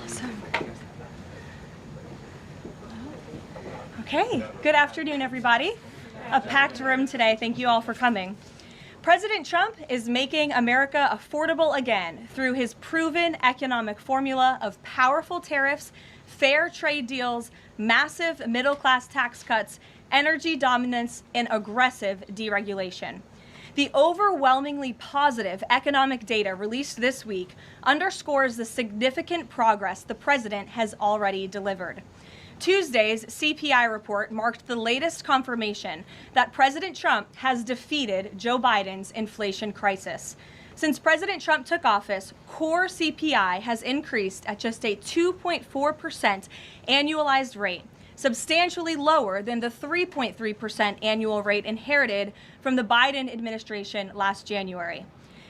Awesome. Okay, good afternoon, everybody. A packed room today. Thank you all for coming. President Trump is making America affordable again through his proven economic formula of powerful tariffs, fair trade deals, massive middle-class tax cuts, energy dominance, and aggressive deregulation. The overwhelmingly positive economic data released this week underscores the significant progress the president has already delivered. Tuesday's CPI report marked the latest confirmation that President Trump has defeated Joe Biden's inflation crisis. Since President Trump took office, core CPI has increased at just a 2.4% annualized rate, substantially lower than the 3.3% annual rate inherited from the Biden administration last January.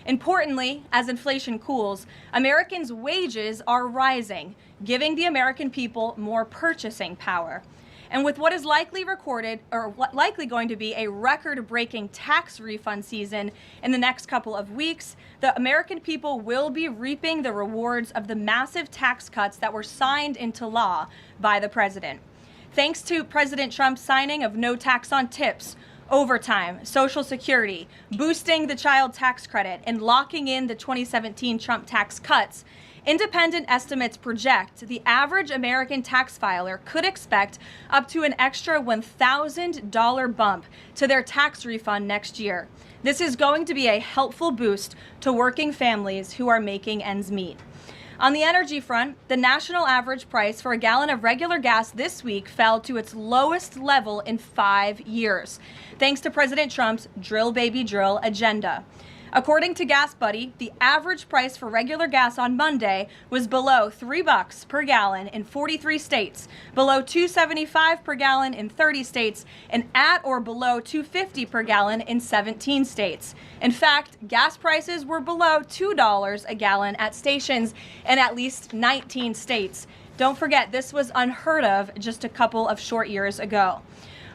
Importantly, as inflation cools, Americans' wages are rising, giving the American people more purchasing power. And with what is likely going to be a record-breaking tax refund season in the next couple of weeks, the American people will be reaping the rewards of the massive tax cuts that were signed into law by the president. Thanks to President Trump's signing of no tax on tips, overtime, Social Security, boosting the child tax credit, and locking in the 2017 Trump tax cuts, independent estimates project the average American tax filer could expect up to an extra $1,000 bump to their tax refund next year. This is going to be a helpful boost to working families who are making ends meet. On the energy front, the national average price for a gallon of regular gas this week fell to its lowest level in 5 years, thanks to President Trump's drill baby drill agenda. According to Gas Buddy, the average price for regular gas on Monday was below $3 per gallon in 43 states, below $2.75 per gallon in 30 states, and at or below $2.50 per gallon in 17 states. In fact, gas prices were below $2 a gallon at stations in at least 19 states. Don't forget, this was unheard of just a couple of short years ago.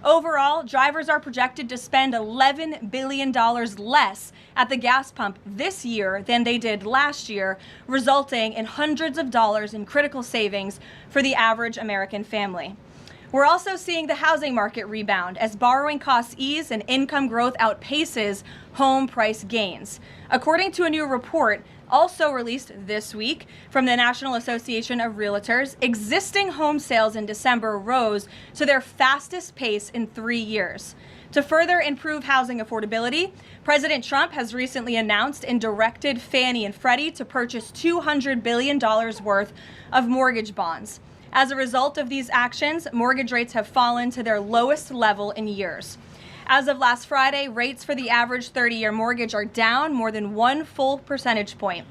Overall, drivers are projected to spend $11 billion less at the gas pump this year than they did last year, resulting in hundreds of dollars in critical savings for the average American family. We're also seeing the housing market rebound as borrowing costs ease and income growth outpaces home price gains. According to a new report also released this week from the National Association of Realtors, existing home sales in December rose to their fastest pace in 3 years. To further improve housing affordability, President Trump has recently announced and directed Fannie and Freddie to purchase $200 billion worth of mortgage bonds. As a result of these actions, mortgage rates have fallen to their lowest level in years. As of last Friday, rates for the average 30-year mortgage are down more than 1 full percentage point.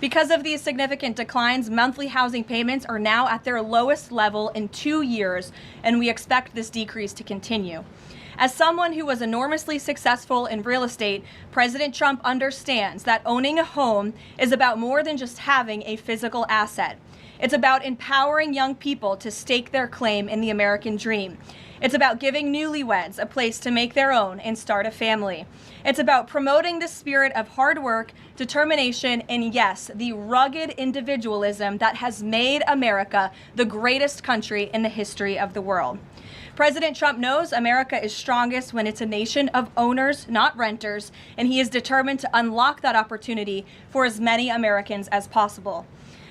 Because of these significant declines, monthly housing payments are now at their lowest level in 2 years, and we expect this decrease to continue. As someone who was enormously successful in real estate, President Trump understands that owning a home is about more than just having a physical asset. It's about empowering young people to stake their claim in the American dream. It's about giving newlyweds a place to make their own and start a family. It's about promoting the spirit of hard work, determination, and yes, the rugged individualism that has made America the greatest country in the history of the world. President Trump knows America is strongest when it's a nation of owners, not renters, and he is determined to unlock that opportunity for as many Americans as possible.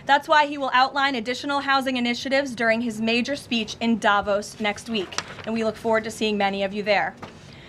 That's why he will outline additional housing initiatives during his major speech in Davos next week, and we look forward to seeing many of you there.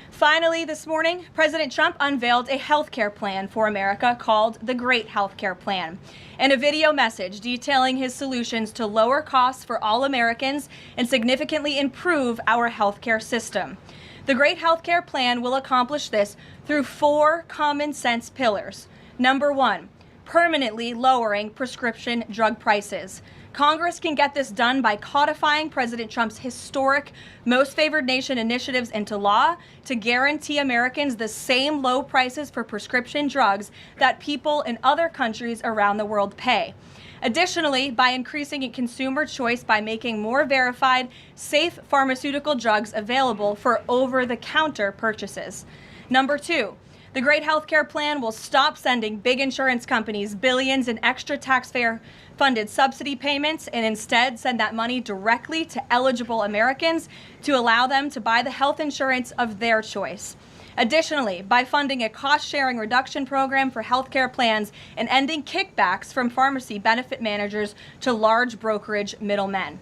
Finally, this morning, President Trump unveiled a healthcare plan for America called the Great Healthcare Plan, and a video message detailing his solutions to lower costs for all Americans and significantly improve our healthcare system. The Great Healthcare Plan will accomplish this through 4 common sense pillars. Number 1, permanently lowering prescription drug prices. Congress can get this done by codifying President Trump's historic Most Favored Nation initiatives into law to guarantee Americans the same low prices for prescription drugs that people in other countries around the world pay. Additionally, by increasing consumer choice by making more verified, safe pharmaceutical drugs available for over-the-counter purchases. Number 2, The Great Healthcare Plan will stop sending big insurance companies billions in extra taxpayer-funded subsidy payments and instead send that money directly to eligible Americans to allow them to buy the health insurance of their choice. Additionally, by funding a cost-sharing reduction program for healthcare plans and ending kickbacks from pharmacy benefit managers to large brokerage middlemen.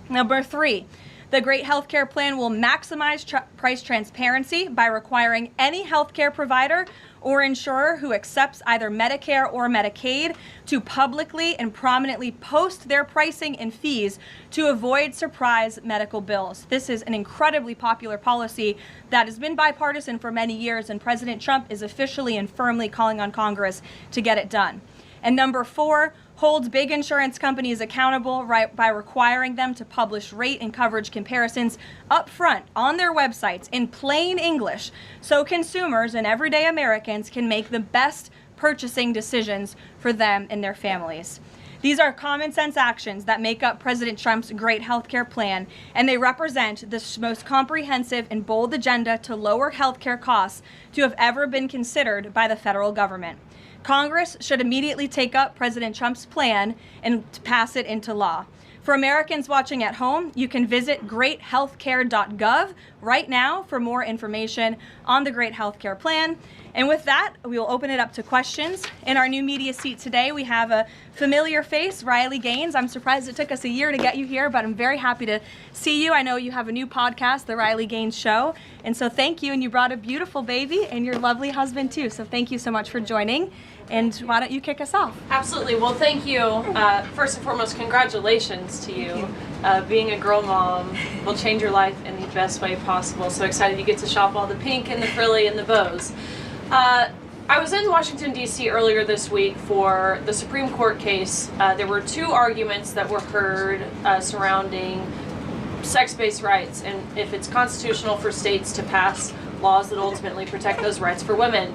Number 3, the Great Healthcare Plan will maximize price transparency by requiring any healthcare provider or insurer who accepts either Medicare or Medicaid to publicly and prominently post their pricing and fees to avoid surprise medical bills. This is an incredibly popular policy that has been bipartisan for many years, and President Trump is officially and firmly calling on Congress to get it done. And number 4, holds big insurance companies accountable by requiring them to publish rate and coverage comparisons up front on their websites in plain English so consumers and everyday Americans can make the best purchasing decisions for them and their families. These are common sense actions that make up President Trump's great healthcare plan, and they represent the most comprehensive and bold agenda to lower healthcare costs to have ever been considered by the federal government. Congress should immediately take up President Trump's plan and pass it into law. For Americans watching at home, you can visit greathealthcare.gov right now for more information on the Great Healthcare Plan. And with that, we will open it up to questions. In our new media seat today, we have a familiar face, Riley Gaines. I'm surprised it took us a year to get you here, but I'm very happy to see you. I know you have a new podcast, The Riley Gaines Show. And so thank you. And you brought a beautiful baby and your lovely husband too. So thank you so much for joining. And why don't you kick us off? Absolutely. Well, thank you. First and foremost, congratulations to you. Being a girl mom will change your life in the best way possible. So excited you get to shop all the pink and the frilly and the bows. I was in Washington, D.C. earlier this week for the Supreme Court case. There were 2 arguments that were heard surrounding sex-based rights and if it's constitutional for states to pass laws that ultimately protect those rights for women.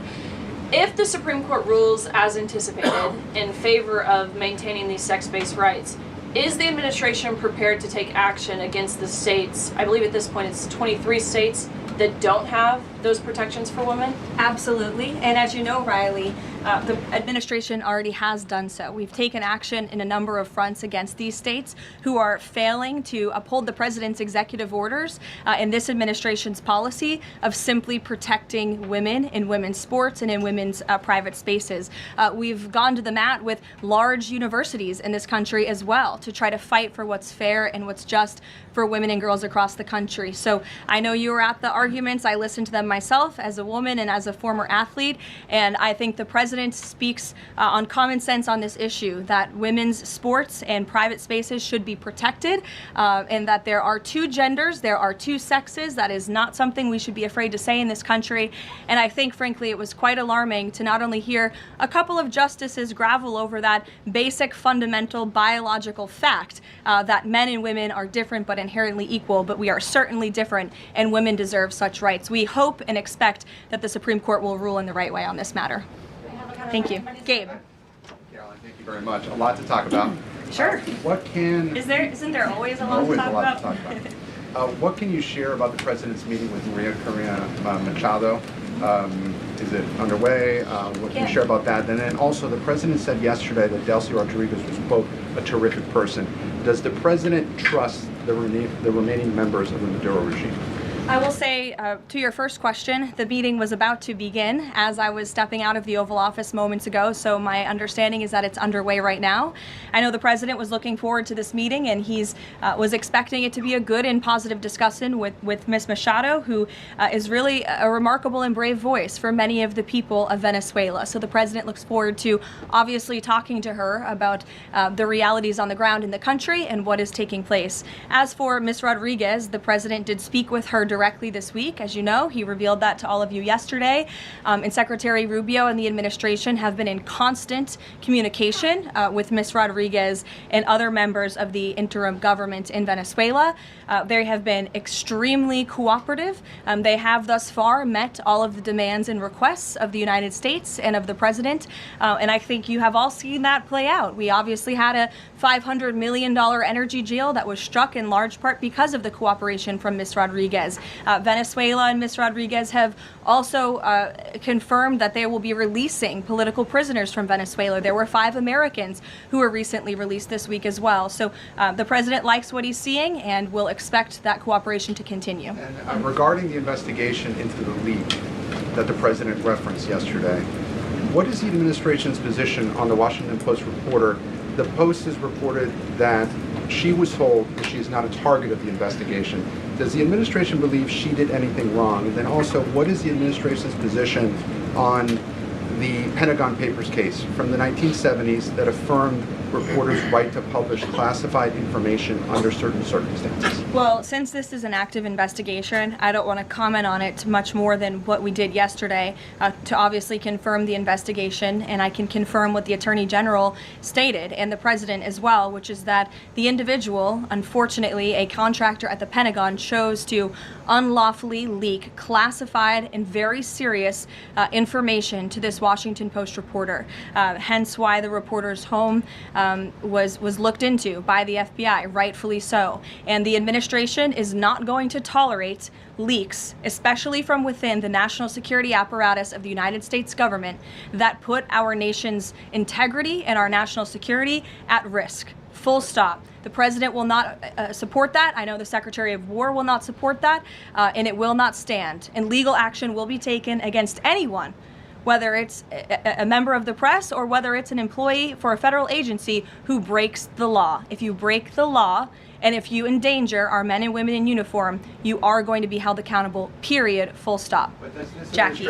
If the Supreme Court rules as anticipated in favor of maintaining these sex-based rights, is the administration prepared to take action against the states? I believe at this point it's 23 states that don't have those protections for women? Absolutely. And as you know, Riley, the administration already has done so. We've taken action in a number of fronts against these states who are failing to uphold the president's executive orders in this administration's policy of simply protecting women in women's sports and in women's private spaces. We've gone to the mat with large universities in this country as well to try to fight for what's fair and what's just for women and girls across the country. So I know you were at the arguments. I listened to them myself as a woman and as a former athlete, and I think the president speaks on common sense on this issue, that women's sports and private spaces should be protected, and that there are 2 genders, there are 2 sexes. That is not something we should be afraid to say in this country. And I think, frankly, it was quite alarming to not only hear a couple of justices gravel over that basic, fundamental, biological fact that men and women are different but inherently equal, but we are certainly different, and women deserve such rights. We hope and expect that the Supreme Court will rule in the right way on this matter. Thank you. Gabe. Karoline, thank you very much. A lot to talk about. Sure. Isn't there always a lot to talk about? What can you share about the president's meeting with Maria Corina Machado? Is it underway? What can you share about that? And then also the president said yesterday that Delcy Rodriguez was, quote, a terrific person. Does the president trust the remaining members of the Maduro regime? I will say, to your first question, the meeting was about to begin as I was stepping out of the Oval Office moments ago, so my understanding is that it's underway right now. I know the president was looking forward to this meeting, and he's was expecting it to be a good and positive discussion with Ms. Machado, who is really a remarkable and brave voice for many of the people of Venezuela. So the president looks forward to obviously talking to her about the realities on the ground in the country and what is taking place. As for Ms. Rodriguez, the president did speak with her directly this week. As you know, he revealed that to all of you yesterday. And Secretary Rubio and the administration have been in constant communication with Ms. Rodriguez and other members of the interim government in Venezuela. They have been extremely cooperative. They have thus far met all of the demands and requests of the United States and of the president. And I think you have all seen that play out. We obviously had a $500 million energy deal that was struck in large part because of the cooperation from Ms. Rodriguez. Venezuela and Ms. Rodriguez have also confirmed that they will be releasing political prisoners from Venezuela. There were 5 Americans who were recently released this week as well. So the president likes what he's seeing and will expect that cooperation to continue. And regarding the investigation into the leak that the president referenced yesterday, what is the administration's position on the Washington Post reporter? The Post has reported that she was told that she is not a target of the investigation. Does the administration believe she did anything wrong? And then also, what is the administration's position on the Pentagon Papers case from the 1970s that affirmed reporters' right to publish classified information under certain circumstances? Well, since this is an active investigation, I don't want to comment on it much more than what we did yesterday to obviously confirm the investigation, and I can confirm what the Attorney General stated and the President as well, which is that the individual, unfortunately a contractor at the Pentagon, chose to unlawfully leak classified and very serious information to this Washington Post reporter, hence why the reporter's home was looked into by the FBI, rightfully so. And the administration is not going to tolerate leaks, especially from within the national security apparatus of the United States government, that put our nation's integrity and our national security at risk. Full stop. The president will not support that. I know the Secretary of War will not support that, and it will not stand. And legal action will be taken against anyone, whether it's a member of the press or whether it's an employee for a federal agency who breaks the law. If you break the law and if you endanger our men and women in uniform, you are going to be held accountable, period, full stop. But Jackie.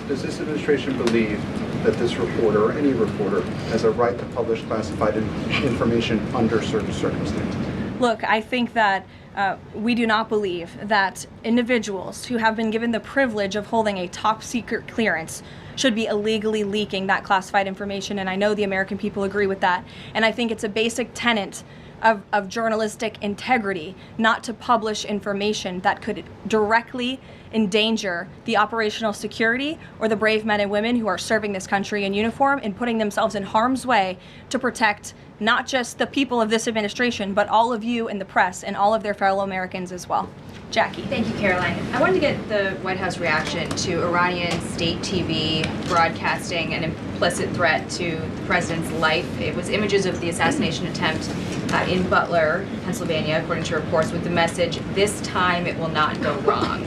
Does this administration believe that this reporter or any reporter has a right to publish classified information under certain circumstances? Look, I think that we do not believe that individuals who have been given the privilege of holding a top secret clearance should be illegally leaking that classified information, and I know the American people agree with that. And I think it's a basic tenet of journalistic integrity not to publish information that could directly endanger the operational security or the brave men and women who are serving this country in uniform and putting themselves in harm's way to protect not just the people of this administration, but all of you in the press and all of their fellow Americans as well. Jackie. Thank you, Karoline. I wanted to get the White House reaction to Iranian state TV broadcasting an implicit threat to the president's life. It was images of the assassination attempt in Butler, Pennsylvania, according to reports, with the message, "This time it will not go wrong."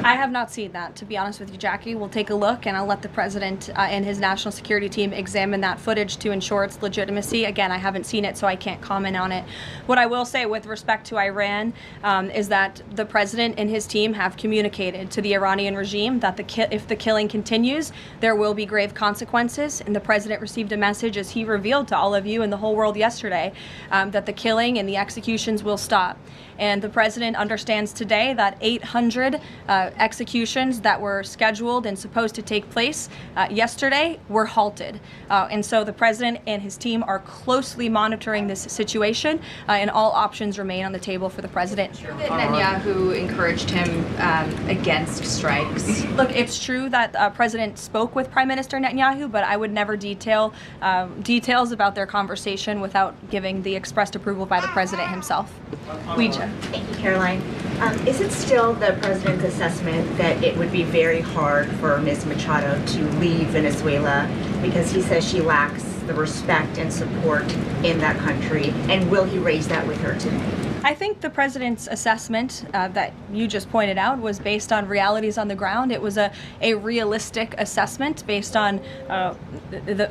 I have not seen that, to be honest with you, Jackie. We'll take a look, and I'll let the president and his national security team examine that footage to ensure its legitimacy. Again, I haven't seen it, so I can't comment on it. What I will say with respect to Iran is that the president and his team have communicated to the Iranian regime that if the killing continues, there will be grave consequences. And the president received a message, as he revealed to all of you and the whole world yesterday, that the killing and the executions will stop. And the president understands today that 800 executions that were scheduled and supposed to take place yesterday were halted. And so the president and his team are closely monitoring this situation, and all options remain on the table for the president. True that Netanyahu encouraged him against strikes. Look, it's true that the president spoke with Prime Minister Netanyahu, but I would never details about their conversation without giving the expressed approval by the president himself. Ouija. Thank you, Caroline. Is it still the president's assessment that it would be very hard for Ms. Machado to leave Venezuela because he says she lacks the respect and support in that country? And will he raise that with her today? I think the president's assessment that you just pointed out was based on realities on the ground. It was a realistic assessment based on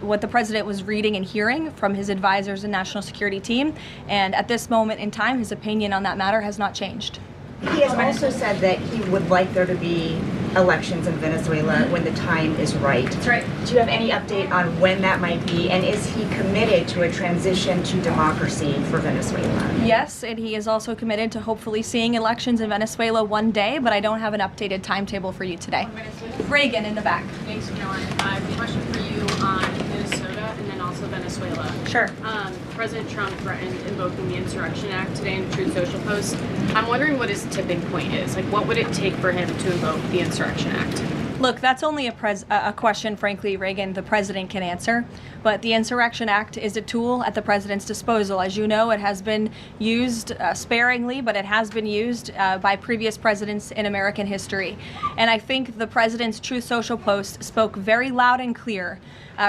what the president was reading and hearing from his advisors and national security team. And at this moment in time, his opinion on that matter has not changed. He has also said that he would like there to be elections in Venezuela when the time is right. That's right. Do you have any update on when that might be? And is he committed to a transition to democracy for Venezuela? Yes, and he is also committed to hopefully seeing elections in Venezuela one day, but I don't have an updated timetable for you today. Reagan in the back. Thanks, Caroline. I have a question for you on Minnesota and then also Venezuela. Sure. President Trump threatened invoking the Insurrection Act today in a Truth Social post. I'm wondering what his tipping point is. Like, what would it take for him to invoke the Insurrection Act? Look, that's only a question, frankly, Reagan, the president can answer. But the Insurrection Act is a tool at the president's disposal. As you know, it has been used sparingly, but it has been used by previous presidents in American history. And I think the president's Truth Social post spoke very loud and clear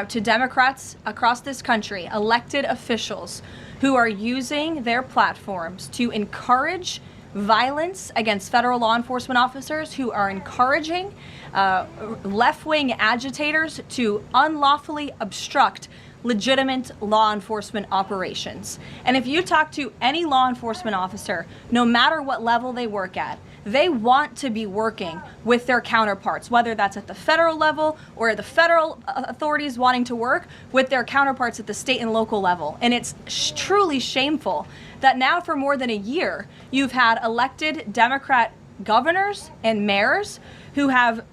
to Democrats across this country, elected officials who are using their platforms to encourage violence against federal law enforcement officers, who are encouraging left-wing agitators to unlawfully obstruct legitimate law enforcement operations. And if you talk to any law enforcement officer, no matter what level they work at, they want to be working with their counterparts, whether that's at the federal level or the federal authorities wanting to work with their counterparts at the state and local level. And it's truly shameful that now for more than a year, you've had elected Democrat governors and mayors who have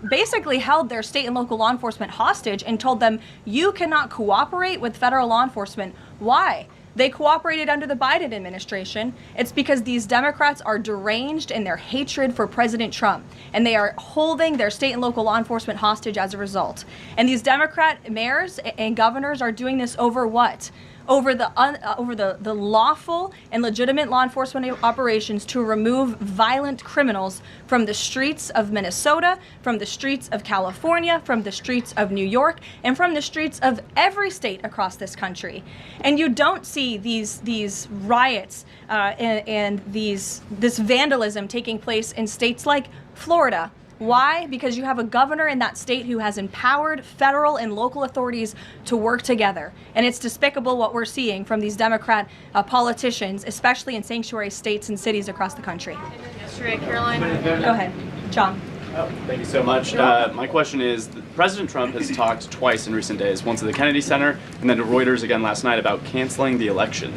basically held their state and local law enforcement hostage and told them, you cannot cooperate with federal law enforcement. Why? They cooperated under the Biden administration. It's because these Democrats are deranged in their hatred for President Trump, and they are holding their state and local law enforcement hostage as a result. And these Democrat mayors and governors are doing this over what? Over the lawful and legitimate law enforcement operations to remove violent criminals from the streets of Minnesota, from the streets of California, from the streets of New York, and from the streets of every state across this country. And you don't see these riots and this vandalism taking place in states like Florida. Why? Because you have a governor in that state who has empowered federal and local authorities to work together. And it's despicable what we're seeing from these Democrat politicians, especially in sanctuary states and cities across the country. Yesterday, Karoline. Go ahead, John. Oh, thank you so much. My question is, President Trump has talked twice in recent days, once at the Kennedy Center and then to Reuters again last night about canceling the election.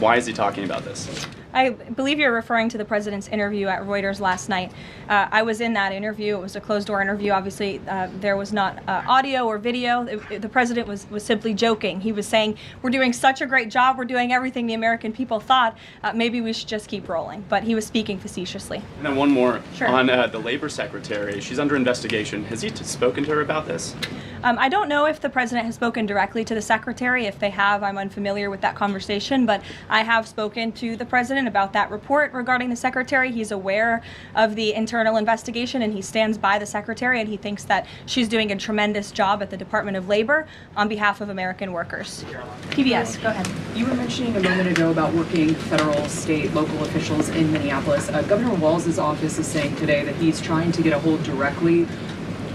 Why is he talking about this? I believe you're referring to the president's interview at Reuters last night. I was in that interview. It was a closed-door interview. Obviously, there was not audio or video. The president was simply joking. He was saying, we're doing such a great job. We're doing everything the American people thought. Maybe we should just keep rolling. But he was speaking facetiously. And then one more. Sure. On the labor secretary. She's under investigation. Has he spoken to her about this? I don't know if the president has spoken directly to the secretary. If they have, I'm unfamiliar with that conversation. But I have spoken to the president about that report regarding the secretary. He's aware of the internal investigation and he stands by the secretary, and he thinks that she's doing a tremendous job at the Department of Labor on behalf of American workers. PBS, go ahead. You were mentioning a moment ago about working federal, state, local officials in Minneapolis. Governor Walz's office is saying today that he's trying to get a hold directly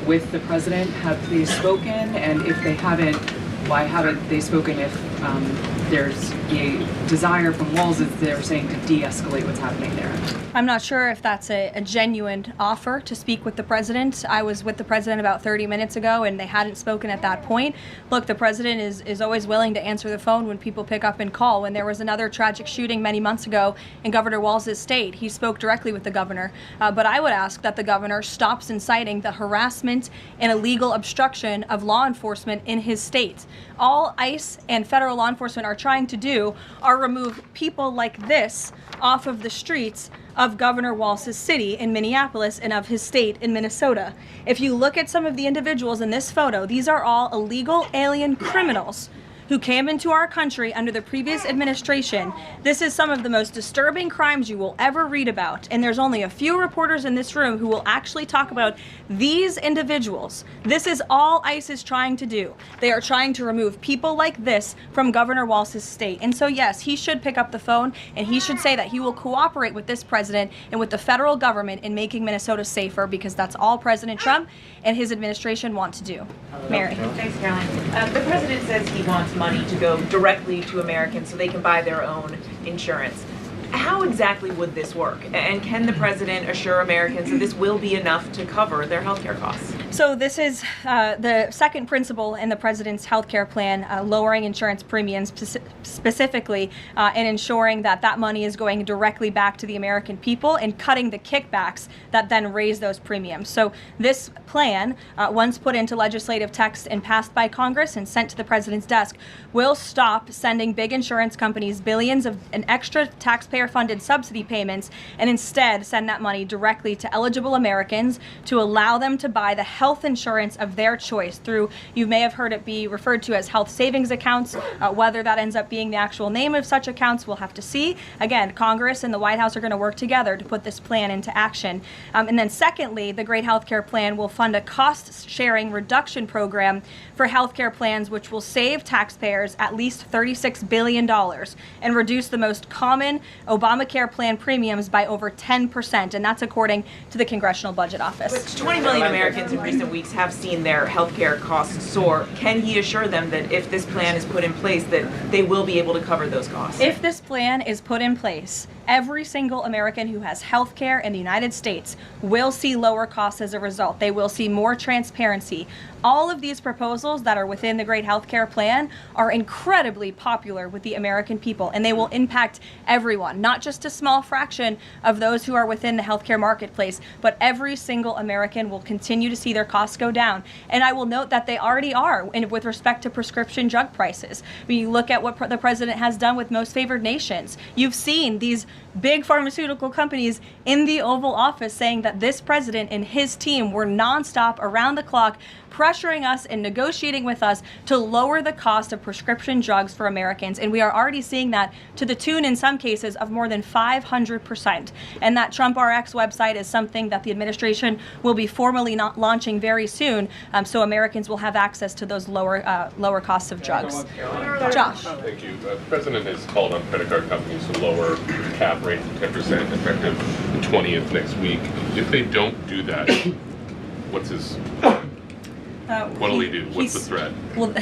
with the president. Have they spoken? And if they haven't, why haven't they spoken? If there's a desire from Walz, as they're saying, to de-escalate what's happening there. I'm not sure if that's a genuine offer to speak with the president. I was with the president about 30 minutes ago and they hadn't spoken at that point. Look, the president is always willing to answer the phone when people pick up and call. When there was another tragic shooting many months ago in Governor Walz's state, he spoke directly with the governor. But I would ask that the governor stops inciting the harassment and illegal obstruction of law enforcement in his state. All ICE and federal law enforcement are trying to do are remove people like this off of the streets of Governor Walz's city in Minneapolis and of his state in Minnesota. If you look at some of the individuals in this photo, these are all illegal alien criminals who came into our country under the previous administration. This is some of the most disturbing crimes you will ever read about. And there's only a few reporters in this room who will actually talk about these individuals. This is all ICE is trying to do. They are trying to remove people like this from Governor Walz's state. And so yes, he should pick up the phone and he should say that he will cooperate with this president and with the federal government in making Minnesota safer, because that's all President Trump and his administration want to do. Mary. Thanks, Caroline. The president says he wants money to go directly to Americans so they can buy their own insurance. How exactly would this work? And can the president assure Americans that this will be enough to cover their healthcare costs? So this is the second principle in the president's healthcare plan, lowering insurance premiums specifically and ensuring that that money is going directly back to the American people and cutting the kickbacks that then raise those premiums. So this plan, once put into legislative text and passed by Congress and sent to the president's desk, will stop sending big insurance companies billions of an extra taxpayer-funded subsidy payments and instead send that money directly to eligible Americans to allow them to buy the health insurance of their choice through, you may have heard it be referred to as health savings accounts. Whether that ends up being the actual name of such accounts, we'll have to see. Again, Congress and the White House are going to work together to put this plan into action. And then secondly, the Great Healthcare Plan will fund a cost-sharing reduction program for healthcare plans, which will save taxpayers at least $36 billion and reduce the most common Obamacare plan premiums by over 10%, and that's according to the Congressional Budget Office. 20 million Americans in recent weeks have seen their healthcare costs soar. Can he assure them that if this plan is put in place, that they will be able to cover those costs? If this plan is put in place, every single American who has health care in the United States will see lower costs as a result. They will see more transparency. All of these proposals that are within the Great Healthcare Plan are incredibly popular with the American people, and they will impact everyone, not just a small fraction of those who are within the healthcare marketplace, but every single American will continue to see their costs go down. And I will note that they already are with respect to prescription drug prices. When you look at what the president has done with most favored nations, you've seen these big pharmaceutical companies in the Oval Office saying that this president and his team were nonstop, around the clock, pressuring us and negotiating with us to lower the cost of prescription drugs for Americans. And we are already seeing that to the tune, in some cases, of more than 500%. And that Trump RX website is something that the administration will be formally launching very soon, so Americans will have access to those lower costs of drugs. Josh. Thank you. The president has called on credit card companies to lower the cap rate to 10% effective the 20th next week. If they don't do that, what's his... What'll he do? What's the threat? Well,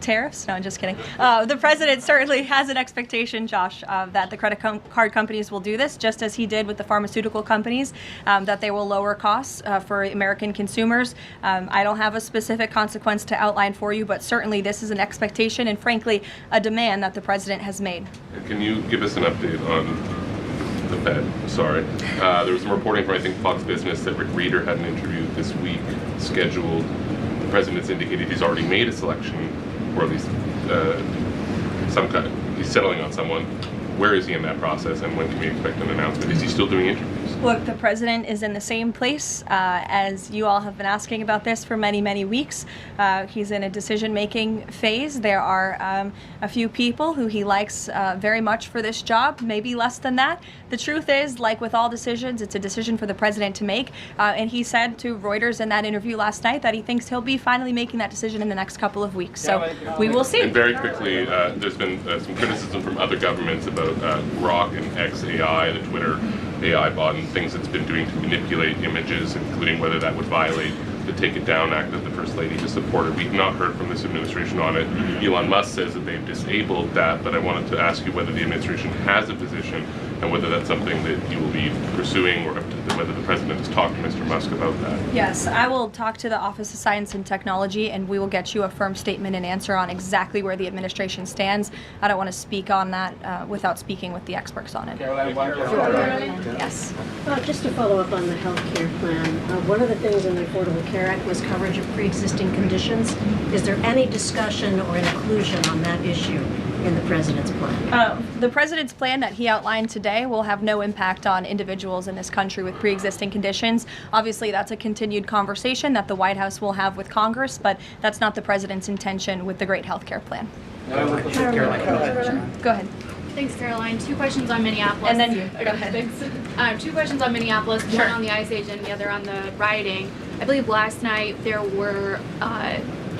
tariffs? No, I'm just kidding. The president certainly has an expectation, Josh, that the credit card companies will do this, just as he did with the pharmaceutical companies, that they will lower costs for American consumers. I don't have a specific consequence to outline for you, but certainly this is an expectation and, frankly, a demand that the president has made. And can you give us an update on the Fed? Sorry. There was some reporting from, I think, Fox Business that Rick Reeder had an interview this week scheduled. The president's indicated he's already made a selection, or at least he's settling on someone. Where is he in that process, and when can we expect an announcement? Is he still doing interviews? Look, the president is in the same place as you all have been asking about this for many, many weeks. He's in a decision-making phase. There are a few people who he likes very much for this job, maybe less than that. The truth is, like with all decisions, it's a decision for the president to make. And he said to Reuters in that interview last night that he thinks he'll be finally making that decision in the next couple of weeks. So we will see. And very quickly, there's been some criticism from other governments about Grok and XAI, the Twitter AI bot, and things it's been doing to manipulate images, including whether that would violate the Take It Down Act that the First Lady has supported. We've not heard from this administration on it. Elon Musk says that they've disabled that, but I wanted to ask you whether the administration has a position and whether that's something that you will be pursuing, or whether the president has talked to Mr. Musk about that. Yes, I will talk to the Office of Science and Technology, and we will get you a firm statement and answer on exactly where the administration stands. I don't want to speak on that without speaking with the experts on it. Yes. Just to follow up on the health care plan, one of the things in the Affordable Care Act was coverage of pre-existing conditions. Is there any discussion or inclusion on that issue in the president's plan? The president's plan that he outlined today will have no impact on individuals in this country with pre-existing conditions. Obviously, that's a continued conversation that the White House will have with Congress, but that's not the president's intention with the Great Healthcare Plan. Go ahead. Thanks, Caroline. Two questions on Minneapolis. And then you. Go ahead. Thanks. Two questions on Minneapolis, one on the ICE agent and the other on the rioting. I believe last night there were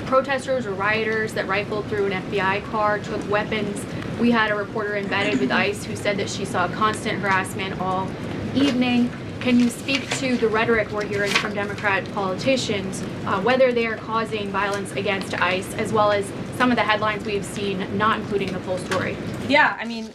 protesters or rioters that rifled through an FBI car, took weapons. We had a reporter embedded with ICE who said that she saw constant harassment all evening. Can you speak to the rhetoric we're hearing from Democrat politicians, whether they are causing violence against ICE, as well as some of the headlines we've seen not including the full story? Yeah, I mean,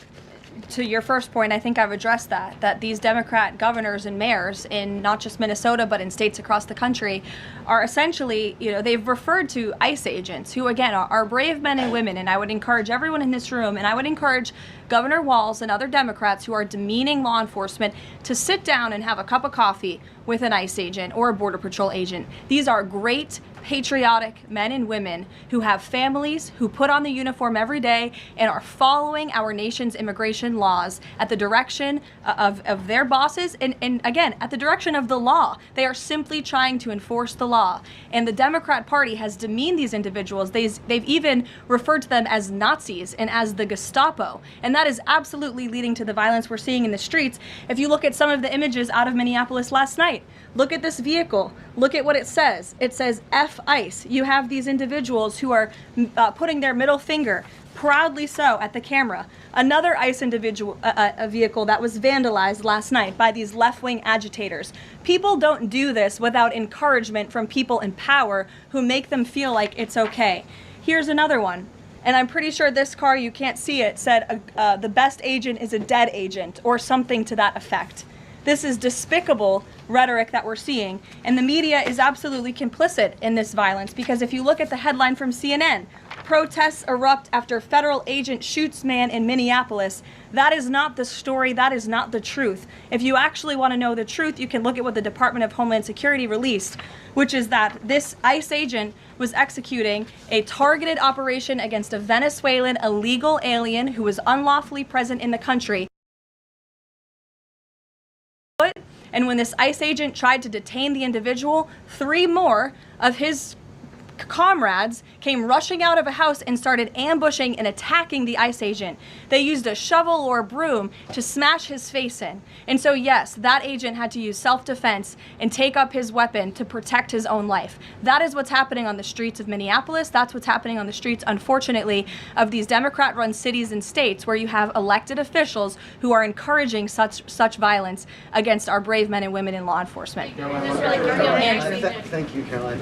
to your first point, I think I've addressed that these Democrat governors and mayors in not just Minnesota, but in states across the country are essentially, they've referred to ICE agents who, again, are brave men and women. And I would encourage everyone in this room, and I would encourage Governor Walz and other Democrats who are demeaning law enforcement to sit down and have a cup of coffee with an ICE agent or a Border Patrol agent. These are great, patriotic men and women who have families, who put on the uniform every day and are following our nation's immigration laws at the direction of their bosses and again, at the direction of the law. They are simply trying to enforce the law. And the Democrat Party has demeaned these individuals. They've even referred to them as Nazis and as the Gestapo. And that is absolutely leading to the violence we're seeing in the streets. If you look at some of the images out of Minneapolis last night, look at this vehicle. Look at what it says. It says F ICE. You have these individuals who are putting their middle finger, proudly so, at the camera. Another ICE individual, a vehicle that was vandalized last night by these left-wing agitators. People don't do this without encouragement from people in power who make them feel like it's okay. Here's another one. And I'm pretty sure this car, you can't see it, said the best agent is a dead agent or something to that effect. This is despicable rhetoric that we're seeing, and the media is absolutely complicit in this violence, because if you look at the headline from CNN, protests erupt after federal agent shoots man in Minneapolis, that is not the story, that is not the truth. If you actually want to know the truth, you can look at what the Department of Homeland Security released, which is that this ICE agent was executing a targeted operation against a Venezuelan illegal alien who was unlawfully present in the country. And when this ICE agent tried to detain the individual, 3 more of his comrades came rushing out of a house and started ambushing and attacking the ICE agent. They used a shovel or a broom to smash his face in. And so yes, that agent had to use self-defense and take up his weapon to protect his own life. That is what's happening on the streets of Minneapolis. That's what's happening on the streets, unfortunately, of these Democrat-run cities and states where you have elected officials who are encouraging such violence against our brave men and women in law enforcement. Thank you, Caroline.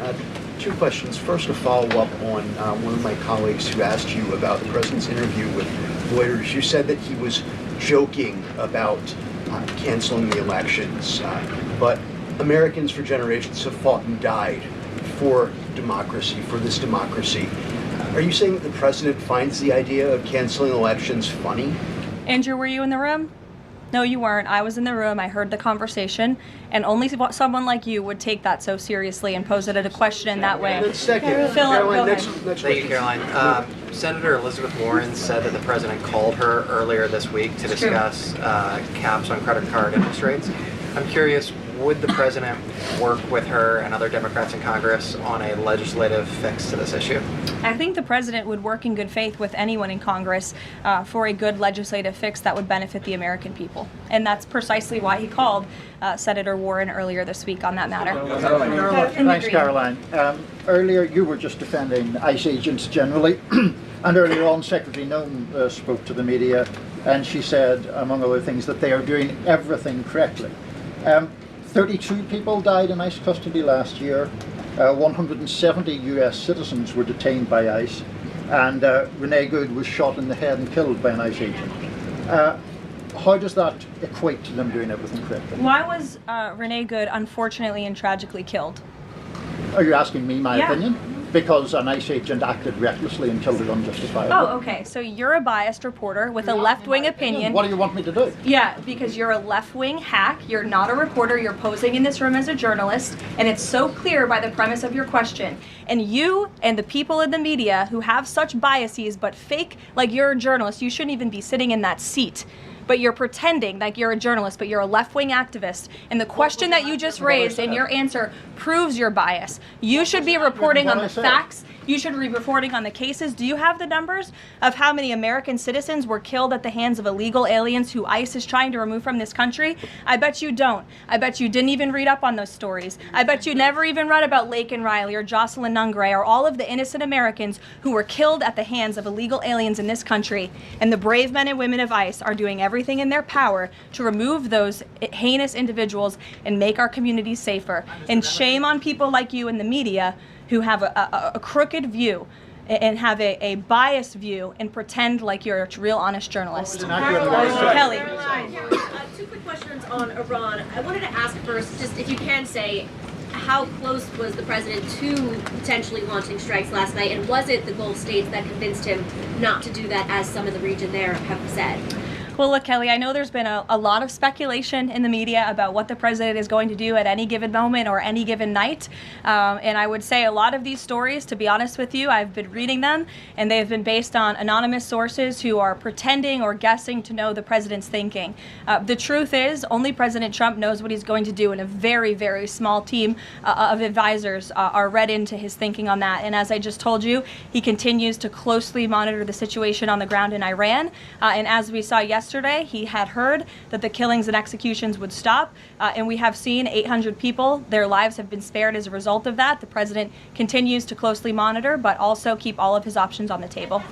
2 questions. First, a follow-up on one of my colleagues who asked you about the president's interview with Reuters. You said that he was joking about canceling the elections, but Americans for generations have fought and died for democracy, for this democracy. Are you saying that the president finds the idea of canceling elections funny? Andrew, were you in the room? No, you weren't. I was in the room. I heard the conversation, and only someone like you would take that so seriously and pose it as a question in that way. Caroline, next Thank you, Caroline. Senator Elizabeth Warren said that the president called her earlier this week to discuss caps on credit card interest rates. I'm curious, would the president work with her and other Democrats in Congress on a legislative fix to this issue? I think the president would work in good faith with anyone in Congress for a good legislative fix that would benefit the American people. And that's precisely why he called Senator Warren earlier this week on that matter. Thanks, Caroline. Earlier, you were just defending ICE agents generally. And earlier on, Secretary Noem spoke to the media, and she said, among other things, that they are doing everything correctly. 32 people died in ICE custody last year. 170 US citizens were detained by ICE, and Renee Good was shot in the head and killed by an ICE agent. How does that equate to them doing everything correctly? Why was Renee Good unfortunately and tragically killed? Are you asking me my opinion? Because an ICE agent acted recklessly and killed it unjustifiably. Oh, okay. So you're a biased reporter with a left-wing opinion. What do you want me to do? Yeah, because you're a left-wing hack. You're not a reporter. You're posing in this room as a journalist, and it's so clear by the premise of your question. And you and the people in the media who have such biases but fake like you're a journalist, you shouldn't even be sitting in that seat. But you're pretending like you're a journalist, but you're a left-wing activist. And the question that you just raised and your answer proves your bias. You should be reporting on the facts. You should be reporting on the cases. Do you have the numbers of how many American citizens were killed at the hands of illegal aliens who ICE is trying to remove from this country? I bet you don't. I bet you didn't even read up on those stories. I bet you never even read about Laken Riley or Jocelyn Nungray or all of the innocent Americans who were killed at the hands of illegal aliens in this country. And the brave men and women of ICE are doing everything in their power to remove those heinous individuals and make our communities safer. And shame on people like you in the media who have a crooked view and have a biased view and pretend like you're a real honest journalist. Kelly. 2 quick questions on Iran. I wanted to ask first, just if you can say, how close was the president to potentially launching strikes last night, and was it the Gulf states that convinced him not to do that, as some of the region there have said? Well, look, Kelly, I know there's been a lot of speculation in the media about what the president is going to do at any given moment or any given night. And I would say a lot of these stories, to be honest with you, I've been reading them, and they have been based on anonymous sources who are pretending or guessing to know the president's thinking. The truth is, only President Trump knows what he's going to do, and a very, very small team of advisors are read into his thinking on that. And as I just told you, he continues to closely monitor the situation on the ground in Iran. And as we saw yesterday, he had heard that the killings and executions would stop, and we have seen 800 people, their lives have been spared as a result of that. The president continues to closely monitor, but also keep all of his options on the table.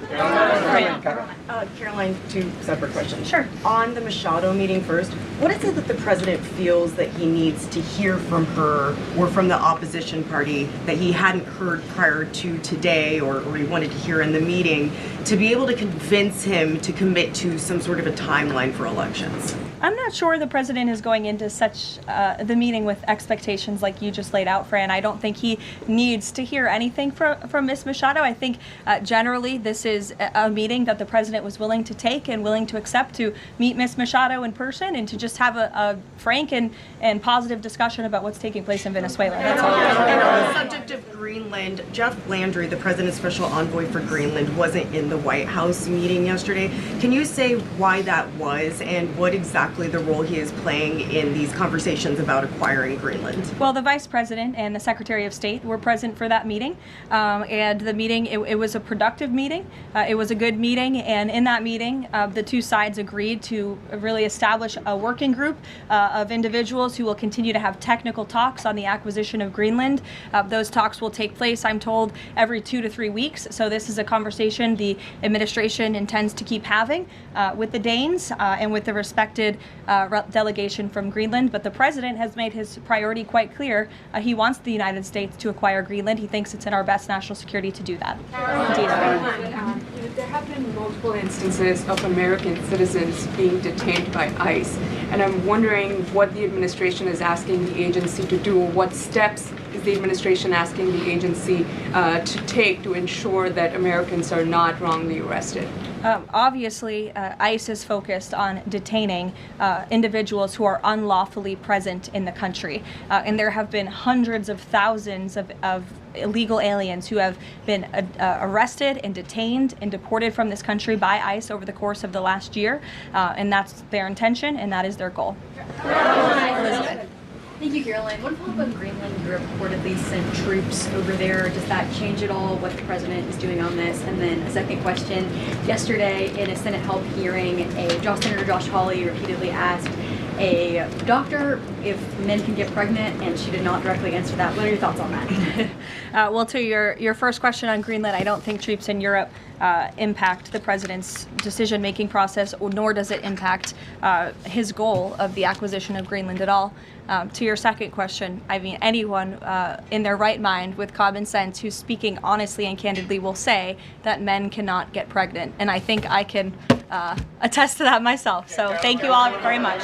Karoline, two separate questions. Sure. On the Machado meeting first, what is it that the president feels that he needs to hear from her or from the opposition party that he hadn't heard prior to today, or he wanted to hear in the meeting, to be able to convince him to commit to some sort of a timeline for elections? I'm not sure the president is going into such the meeting with expectations like you just laid out, Fran. I don't think he needs to hear anything from Ms. Machado. I think generally this is a meeting that the president was willing to take and willing to accept to meet Ms. Machado in person and to just have a frank and positive discussion about what's taking place in Venezuela. That's all. And on the subject of Greenland, Jeff Landry, the president's special envoy for Greenland, wasn't in the White House meeting yesterday. Can you say why that was and what exactly the role he is playing in these conversations about acquiring Greenland? Well, the Vice President and the Secretary of State were present for that meeting, and the meeting, it was a productive meeting. It was a good meeting, and in that meeting, the two sides agreed to really establish a working group of individuals who will continue to have technical talks on the acquisition of Greenland. Those talks will take place, I'm told, every 2 to 3 weeks, so this is a conversation the administration intends to keep having with the Danes and with the respected delegation from Greenland. But the president has made his priority quite clear. He wants the United States to acquire Greenland. He thinks it's in our best national security to do that. There have been multiple instances of American citizens being detained by ICE, and I'm wondering what the administration is asking the agency to do. What steps is the administration asking the agency to take to ensure that Americans are not wrongly arrested? Obviously, ICE is focused on detaining individuals who are unlawfully present in the country. And there have been hundreds of thousands of illegal aliens who have been arrested and detained and deported from this country by ICE over the course of the last year. And that's their intention, and that is their goal. Elizabeth. Thank you, Caroline. One follow-up on Greenland. You reportedly sent troops over there. Does that change at all what the president is doing on this? And then a second question. Yesterday, in a Senate help hearing, Senator Josh Hawley repeatedly asked a doctor if men can get pregnant, and she did not directly answer that. What are your thoughts on that? Well, to your first question on Greenland, I don't think troops in Europe impact the president's decision-making process, nor does it impact his goal of the acquisition of Greenland at all. To your second question, I mean, anyone in their right mind with common sense who's speaking honestly and candidly will say that men cannot get pregnant. And I think I can attest to that myself. So thank you all very much.